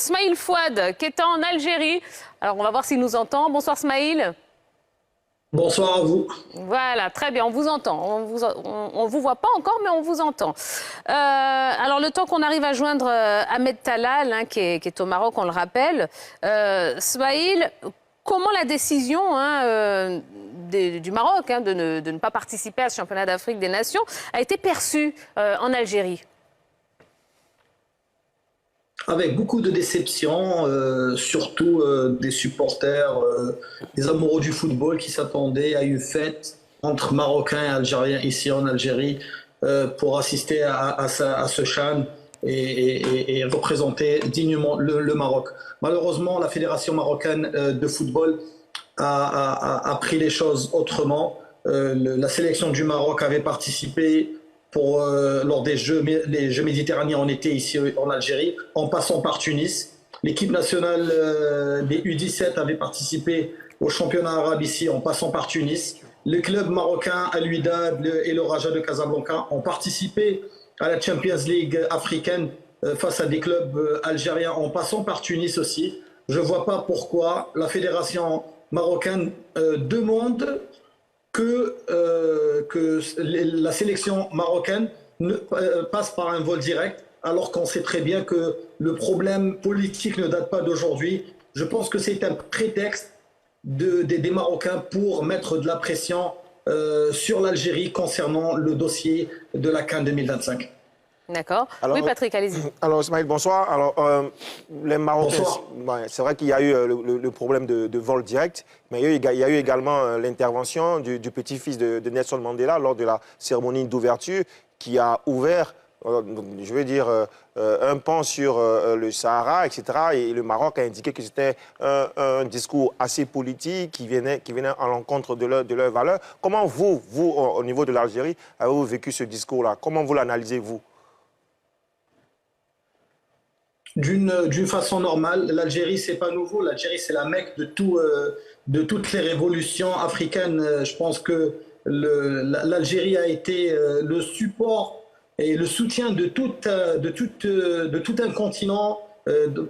Smaïl Fouad, qui est en Algérie. Alors, on va voir s'il nous entend. Bonsoir, Smaïl. Bonsoir à vous. Voilà, très bien, on vous entend. On vous voit pas encore, mais on vous entend. Alors, le temps qu'on arrive à joindre Ahmed Talal, qui est au Maroc, on le rappelle. Smaïl, comment la décision du Maroc de ne pas participer à ce championnat d'Afrique des Nations a été perçue en Algérie? Avec beaucoup de déception, surtout des supporters, des amoureux du football qui s'attendaient à une fête entre Marocains et Algériens ici en Algérie pour assister à ce CHAN et représenter dignement le Maroc. Malheureusement, la Fédération marocaine de football a pris les choses autrement. La sélection du Maroc avait participé lors des les Jeux méditerranéens en été ici en Algérie, en passant par Tunis. L'équipe nationale des U17 avait participé au championnat arabe ici, en passant par Tunis. Le club marocain Al Wihdat et le Raja de Casablanca ont participé à la Champions League africaine face à des clubs algériens, en passant par Tunis aussi. Je ne vois pas pourquoi la fédération marocaine demande que la sélection marocaine passe par un vol direct, alors qu'on sait très bien que le problème politique ne date pas d'aujourd'hui. Je pense que c'est un prétexte des Marocains pour mettre de la pression sur l'Algérie concernant le dossier de la CAN 2025. D'accord. Oui, Patrick, allez-y. Alors, Ismaël, bonsoir. Alors, les Marocains, c'est vrai qu'il y a eu le problème de vol direct, mais il y a eu également l'intervention du petit-fils de Nelson Mandela lors de la cérémonie d'ouverture qui a ouvert, je veux dire, un pan sur le Sahara, etc. Et le Maroc a indiqué que c'était un discours assez politique qui venait à l'encontre de leurs valeurs. Comment vous, au niveau de l'Algérie, avez-vous vécu ce discours-là? Comment vous l'analysez-vous? D'une façon normale, l'Algérie, c'est pas nouveau. L'Algérie, c'est la Mecque de toutes les révolutions africaines. Je pense que l'Algérie a été le support et le soutien de tout un continent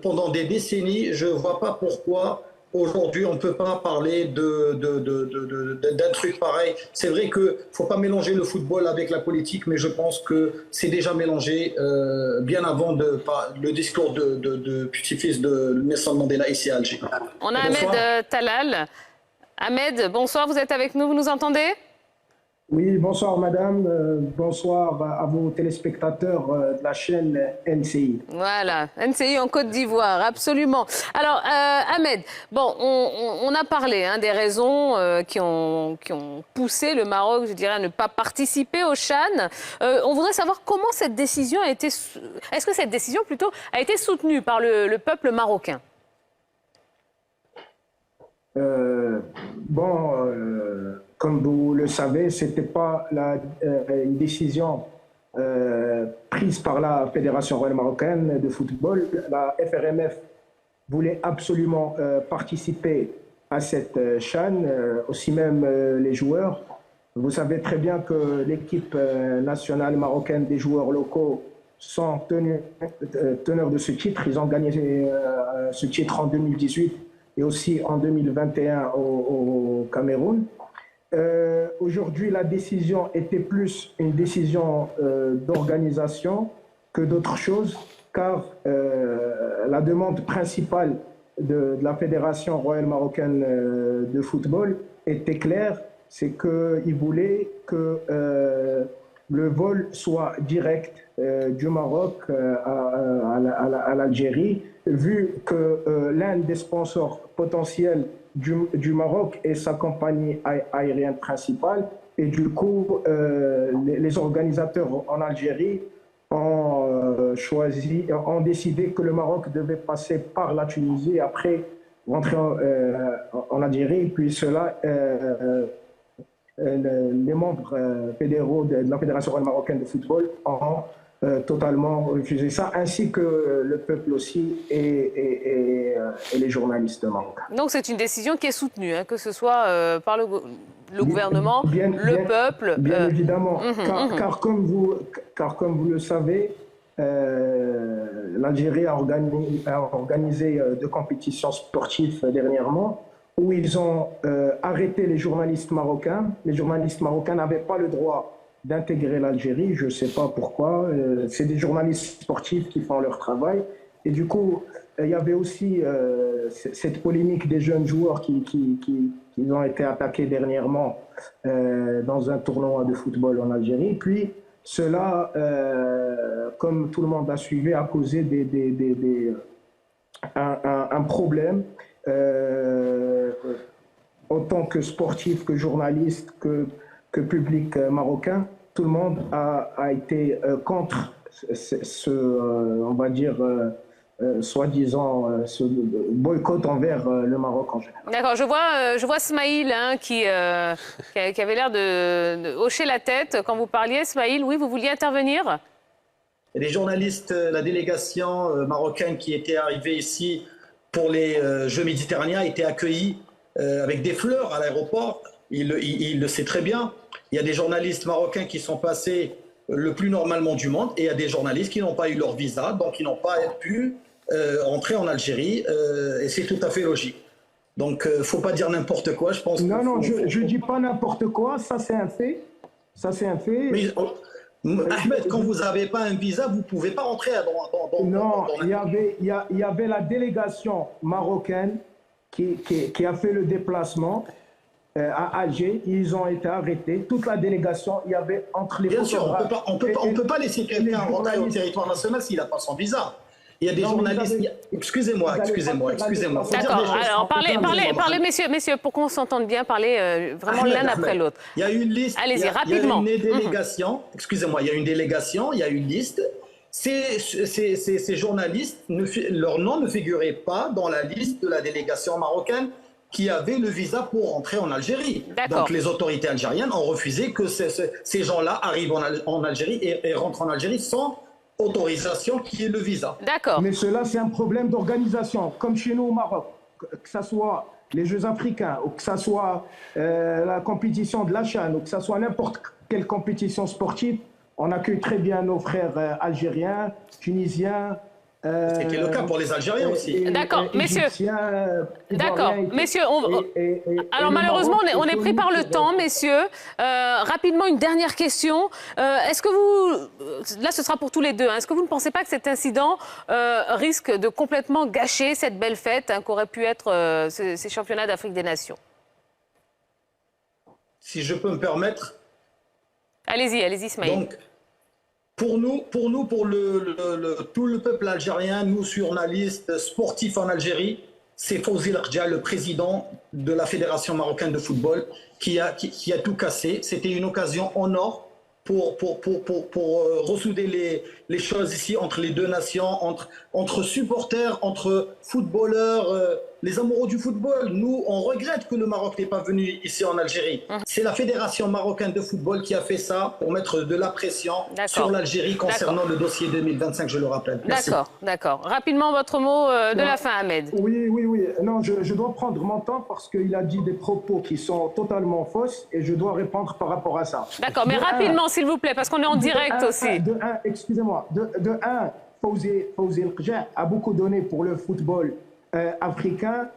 pendant des décennies. Je vois pas pourquoi aujourd'hui on peut pas parler d'un truc pareil. C'est vrai que faut pas mélanger le football avec la politique, mais je pense que c'est déjà mélangé bien avant le discours de petit-fils de Nelson Mandela ici à Alger. On a Ahmed Talal. Ahmed, bonsoir, vous êtes avec nous, vous nous entendez? Oui, bonsoir madame, bonsoir à vos téléspectateurs de la chaîne NCI. Voilà, NCI en Côte d'Ivoire, absolument. Alors Ahmed, bon, on a parlé des raisons qui ont poussé le Maroc, je dirais, à ne pas participer au CHAN. On voudrait savoir comment cette décision a été... Est-ce que cette décision, plutôt, a été soutenue par le peuple marocain? Comme vous le savez, ce n'était pas une décision prise par la Fédération royale marocaine de football. La FRMF voulait absolument participer à cette CHAN, aussi même les joueurs. Vous savez très bien que l'équipe nationale marocaine des joueurs locaux sont teneurs de ce titre. Ils ont gagné ce titre en 2018 et aussi en 2021 au Cameroun. Aujourd'hui, la décision était plus une décision d'organisation que d'autre chose, car la demande principale de la Fédération royale marocaine de football était claire, c'est qu'ils voulaient que le vol soit direct du Maroc à l'Algérie, vu que l'un des sponsors potentiels du Maroc est sa compagnie aérienne principale, et du coup les organisateurs en Algérie ont décidé que le Maroc devait passer par la Tunisie, après rentrer en Algérie, puis cela les membres fédéraux de la Fédération marocaine de football ont totalement refusé ça, ainsi que le peuple aussi et les journalistes marocains. Donc c'est une décision qui est soutenue, que ce soit par le gouvernement, le peuple. Bien évidemment, car comme vous le savez, l'Algérie a organisé 2 compétitions sportives dernièrement où ils ont arrêté les journalistes marocains. Les journalistes marocains n'avaient pas le droit d'intégrer l'Algérie, je ne sais pas pourquoi. C'est des journalistes sportifs qui font leur travail. Et du coup, il y avait aussi cette polémique des jeunes joueurs qui ont été attaqués dernièrement dans un tournoi de football en Algérie. Puis cela, comme tout le monde a suivi, a causé un problème autant que sportif, que journaliste, que public marocain. Tout le monde a été contre on va dire, soi-disant ce boycott envers le Maroc en général. D'accord, je vois Smaïl qui avait l'air de hocher la tête quand vous parliez. Smaïl, oui, vous vouliez intervenir? Les journalistes, la délégation marocaine qui était arrivée ici pour les Jeux méditerranéens a été accueillie avec des fleurs à l'aéroport. Il le sait très bien. Il y a des journalistes marocains qui sont passés le plus normalement du monde et il y a des journalistes qui n'ont pas eu leur visa, donc ils n'ont pas pu entrer en Algérie et c'est tout à fait logique. Donc il ne faut pas dire n'importe quoi, je pense. Non, je ne dis pas n'importe quoi, ça c'est un fait. Ça c'est un fait. Mais, Ahmed, quand vous n'avez pas un visa, vous ne pouvez pas rentrer Non, il y avait la délégation marocaine qui a fait le déplacement à Alger. Ils ont été arrêtés. Toute la délégation, il y avait entre les Bien sûr, on ne peut pas laisser quelqu'un rentrer au territoire national s'il n'a pas son visa. Il y a des journalistes... Excusez-moi. D'accord, alors parlez, messieurs, pour qu'on s'entende bien, parlez vraiment l'un après l'autre. Il y a une liste. Allez-y, rapidement. Il y a une délégation. Excusez-moi, il y a une délégation, il y a une liste. Ces journalistes, leur nom ne figurait pas dans la liste de la délégation marocaine qui avait le visa pour rentrer en Algérie. Donc les autorités algériennes ont refusé que ces gens-là arrivent en Algérie et rentrent en Algérie sans autorisation qui est le visa. D'accord. Mais cela, c'est un problème d'organisation, comme chez nous au Maroc. Que ce soit les Jeux africains, ou que ce soit la compétition de la CHAN, ou que ce soit n'importe quelle compétition sportive, on accueille très bien nos frères algériens, tunisiens. C'était le cas pour les Algériens aussi. D'accord, messieurs. D'accord, messieurs. Alors malheureusement, on est pris par le temps, messieurs. Rapidement, une dernière question. Est-ce que vous, là, ce sera pour tous les deux. Est-ce que vous ne pensez pas que cet incident risque de complètement gâcher cette belle fête qu'auraient pu être ces championnats d'Afrique des Nations? Si je peux me permettre. Allez-y, Ismaïl. Donc, pour tout le peuple algérien, nous journalistes sportifs en Algérie, c'est Fawzi Lakhdja, le président de la Fédération marocaine de football, qui a tout cassé. C'était une occasion en or pour ressouder les choses ici entre les deux nations, entre supporters, entre footballeurs, les amoureux du football. Nous, on regrette que le Maroc n'est pas venu ici en Algérie. C'est la Fédération marocaine de football qui a fait ça pour mettre de la pression sur l'Algérie concernant le dossier 2025, je le rappelle. D'accord. Rapidement, votre mot de la fin, Ahmed. Oui. Non, je dois prendre mon temps parce qu'il a dit des propos qui sont totalement fausses et je dois répondre par rapport à ça. D'accord, mais rapidement, s'il vous plaît, parce qu'on est en direct aussi. Excusez-moi. Fawzi Lakhdja a beaucoup donné pour le football africain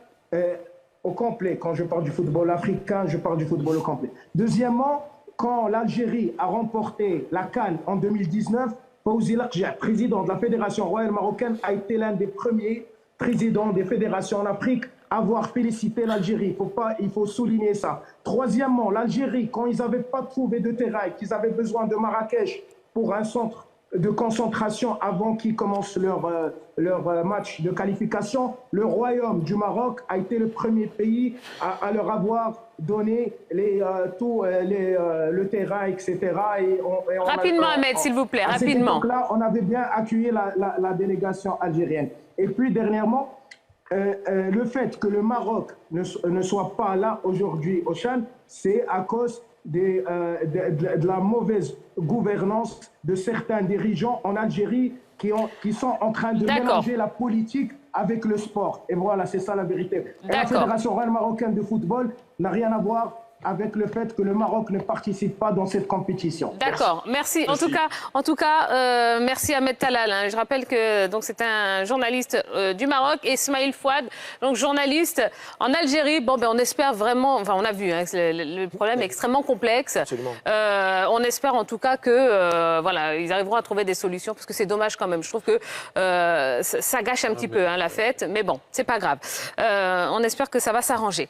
au complet. Quand je parle du football africain, je parle du football au complet. Deuxièmement, quand l'Algérie a remporté la CAN en 2019, Fawzi Lakhdja, président de la Fédération royale marocaine, a été l'un des premiers présidents des fédérations en Afrique à avoir félicité l'Algérie. Il faut souligner ça. Troisièmement, l'Algérie, quand ils n'avaient pas trouvé de terrain et qu'ils avaient besoin de Marrakech pour un centre de concentration avant qu'ils commencent leur match de qualification, le Royaume du Maroc a été le premier pays à leur avoir donné le terrain, etc. Rapidement, Ahmed, s'il vous plaît, rapidement. Donc là, on avait bien accueilli la délégation algérienne. Et puis, dernièrement, le fait que le Maroc ne soit pas là aujourd'hui au CHAN, c'est à cause de la mauvaise gouvernance de certains dirigeants en Algérie qui sont en train de mélanger la politique avec le sport. Et voilà, c'est ça la vérité. Et la Fédération royale marocaine de football n'a rien à voir avec le fait que le Maroc ne participe pas dans cette compétition. D'accord, merci. En tout cas, merci Ahmed Talal. Hein. Je rappelle que c'est un journaliste du Maroc et Smaïl Fouad, donc journaliste en Algérie. Bon, ben on espère vraiment. Enfin, on a vu, hein, le problème est extrêmement complexe. Absolument. On espère en tout cas que voilà, ils arriveront à trouver des solutions parce que c'est dommage quand même. Je trouve que ça gâche un petit peu hein, la fête, mais bon, c'est pas grave. On espère que ça va s'arranger.